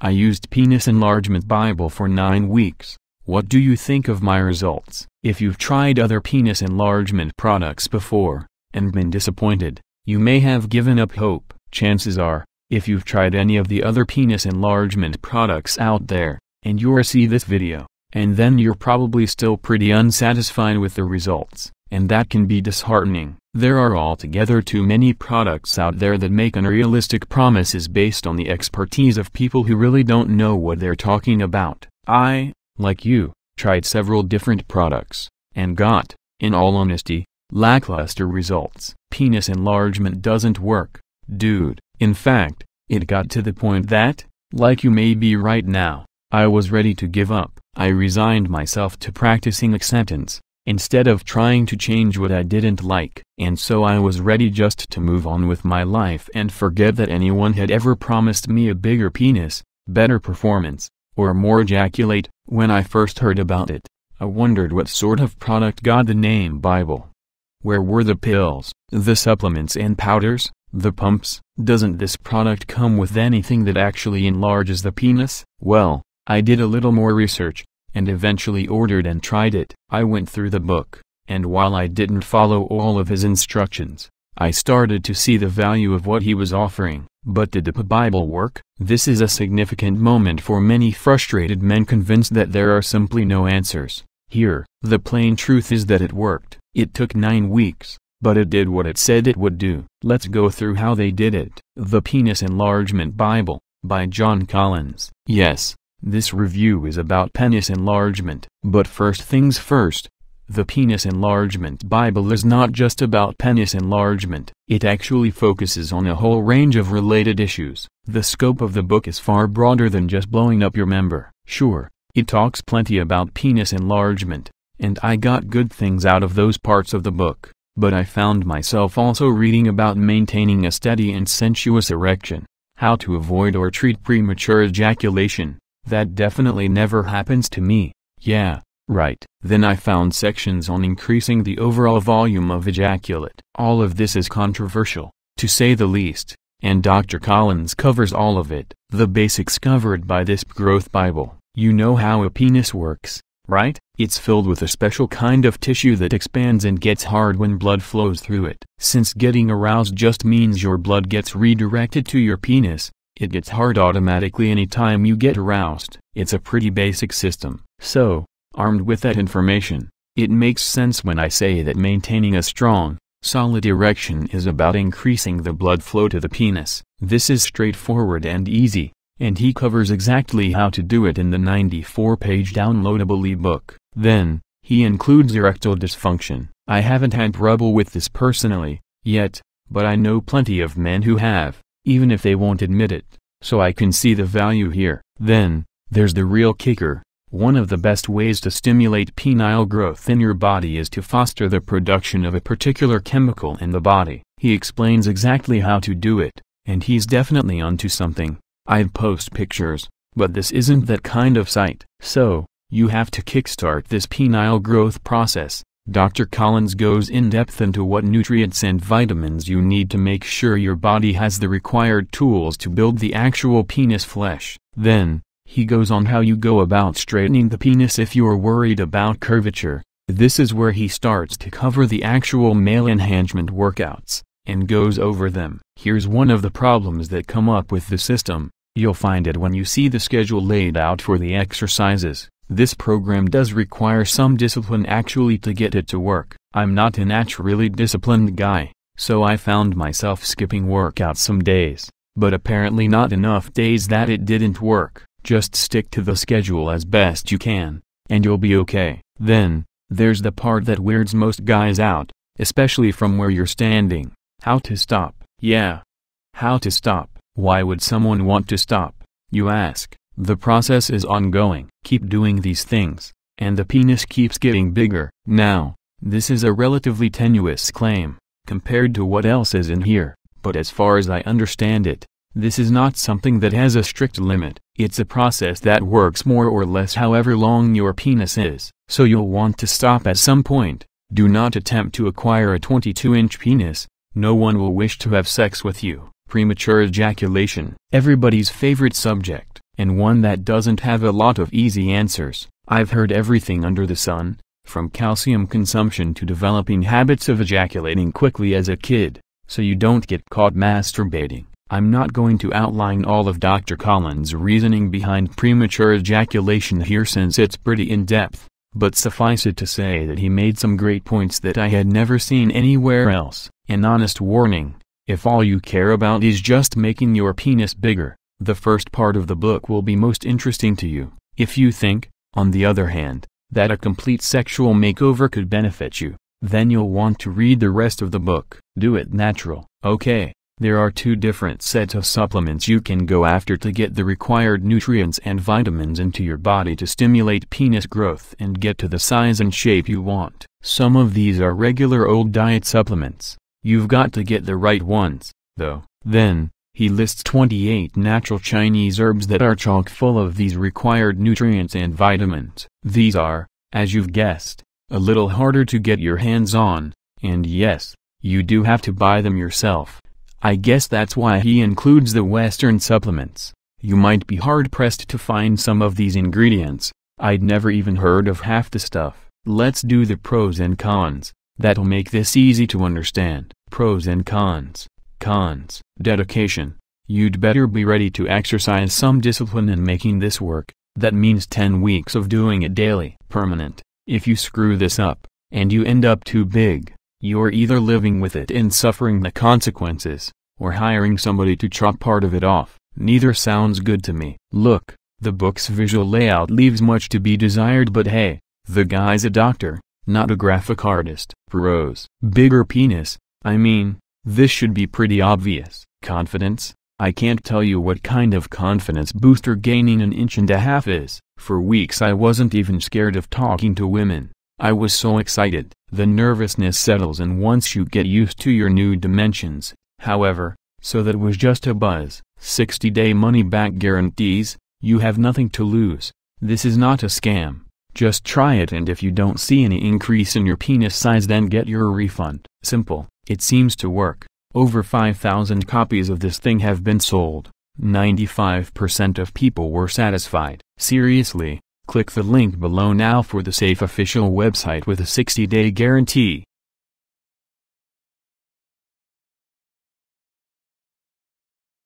I used Penis Enlargement Bible for 9 weeks. What do you think of my results? If you've tried other penis enlargement products before, and been disappointed, you may have given up hope. Chances are, if you've tried any of the other penis enlargement products out there, and you're see this video, and then you're probably still pretty unsatisfied with the results, and that can be disheartening. There are altogether too many products out there that make unrealistic promises based on the expertise of people who really don't know what they're talking about. I, like you, tried several different products, and got, in all honesty, lackluster results. Penis enlargement doesn't work, dude. In fact, it got to the point that, like you may be right now, I was ready to give up. I resigned myself to practicing acceptance, instead of trying to change what I didn't like. And so I was ready just to move on with my life and forget that anyone had ever promised me a bigger penis, better performance, or more ejaculate. When I first heard about it, I wondered what sort of product got the name Bible. Where were the pills, the supplements and powders, the pumps? Doesn't this product come with anything that actually enlarges the penis? Well, I did a little more research, and eventually ordered and tried it. I went through the book, and while I didn't follow all of his instructions, I started to see the value of what he was offering. But did the Bible work? This is a significant moment for many frustrated men convinced that there are simply no answers. Here, the plain truth is that it worked. It took 9 weeks, but it did what it said it would do. Let's go through how they did it. The Penis Enlargement Bible, by John Collins. Yes, this review is about penis enlargement. But first things first, the Penis Enlargement Bible is not just about penis enlargement. It actually focuses on a whole range of related issues. The scope of the book is far broader than just blowing up your member. Sure, it talks plenty about penis enlargement, and I got good things out of those parts of the book, but I found myself also reading about maintaining a steady and sensuous erection, how to avoid or treat premature ejaculation. That definitely never happens to me. Yeah, right. Then I found sections on increasing the overall volume of ejaculate. All of this is controversial, to say the least, and Dr. Collins covers all of it. The basics covered by this growth Bible. You know how a penis works, right? It's filled with a special kind of tissue that expands and gets hard when blood flows through it. Since getting aroused just means your blood gets redirected to your penis, it gets hard automatically anytime you get aroused. It's a pretty basic system. So, armed with that information, it makes sense when I say that maintaining a strong, solid erection is about increasing the blood flow to the penis. This is straightforward and easy, and he covers exactly how to do it in the 94-page downloadable ebook. Then, he includes erectile dysfunction. I haven't had trouble with this personally, yet, but I know plenty of men who have, even if they won't admit it, so I can see the value here. Then, there's the real kicker. One of the best ways to stimulate penile growth in your body is to foster the production of a particular chemical in the body. He explains exactly how to do it, and he's definitely onto something. I'd post pictures, but this isn't that kind of site. So, you have to kickstart this penile growth process. Dr. Collins goes in depth into what nutrients and vitamins you need to make sure your body has the required tools to build the actual penis flesh. Then, he goes on how you go about straightening the penis if you're worried about curvature. This is where he starts to cover the actual male enhancement workouts, and goes over them. Here's one of the problems that come up with the system. You'll find it when you see the schedule laid out for the exercises. This program does require some discipline actually to get it to work. I'm not a naturally disciplined guy, so I found myself skipping workouts some days, but apparently not enough days that it didn't work. Just stick to the schedule as best you can, and you'll be okay. Then, there's the part that weirds most guys out, especially from where you're standing. How to stop. Yeah. How to stop. Why would someone want to stop, you ask? The process is ongoing. Keep doing these things, and the penis keeps getting bigger. Now, this is a relatively tenuous claim, compared to what else is in here, but as far as I understand it, this is not something that has a strict limit. It's a process that works more or less however long your penis is, so you'll want to stop at some point. Do not attempt to acquire a 22-inch penis. No one will wish to have sex with you. Premature ejaculation. Everybody's favorite subject. and one that doesn't have a lot of easy answers. I've heard everything under the sun, from calcium consumption to developing habits of ejaculating quickly as a kid, so you don't get caught masturbating. I'm not going to outline all of Dr. Collins' reasoning behind premature ejaculation here since it's pretty in-depth, but suffice it to say that he made some great points that I had never seen anywhere else. An honest warning: if all you care about is just making your penis bigger, the first part of the book will be most interesting to you. If you think, on the other hand, that a complete sexual makeover could benefit you, then you'll want to read the rest of the book. Do it natural. Okay, there are two different sets of supplements you can go after to get the required nutrients and vitamins into your body to stimulate penis growth and get to the size and shape you want. Some of these are regular old diet supplements. You've got to get the right ones, though. Then, he lists 28 natural Chinese herbs that are chock full of these required nutrients and vitamins. These are, as you've guessed, a little harder to get your hands on, and yes, you do have to buy them yourself. I guess that's why he includes the Western supplements. You might be hard-pressed to find some of these ingredients. I'd never even heard of half the stuff. Let's do the pros and cons. That'll make this easy to understand. Pros and cons. Cons. Dedication. You'd better be ready to exercise some discipline in making this work. That means 10 weeks of doing it daily. Permanent. If you screw this up, and you end up too big, you're either living with it and suffering the consequences, or hiring somebody to chop part of it off. Neither sounds good to me. Look, the book's visual layout leaves much to be desired, but hey, the guy's a doctor, not a graphic artist. Pros. Bigger penis. I mean, this should be pretty obvious. Confidence. I can't tell you what kind of confidence booster gaining 1.5 inches is. For weeks I wasn't even scared of talking to women. I was so excited. The nervousness settles in once you get used to your new dimensions, however, so that was just a buzz. 60-day money-back guarantees. You have nothing to lose. This is not a scam. Just try it, and if you don't see any increase in your penis size, then get your refund. Simple. It seems to work. Over 5,000 copies of this thing have been sold. 95% of people were satisfied. Seriously, click the link below now for the safe official website with a 60-day guarantee.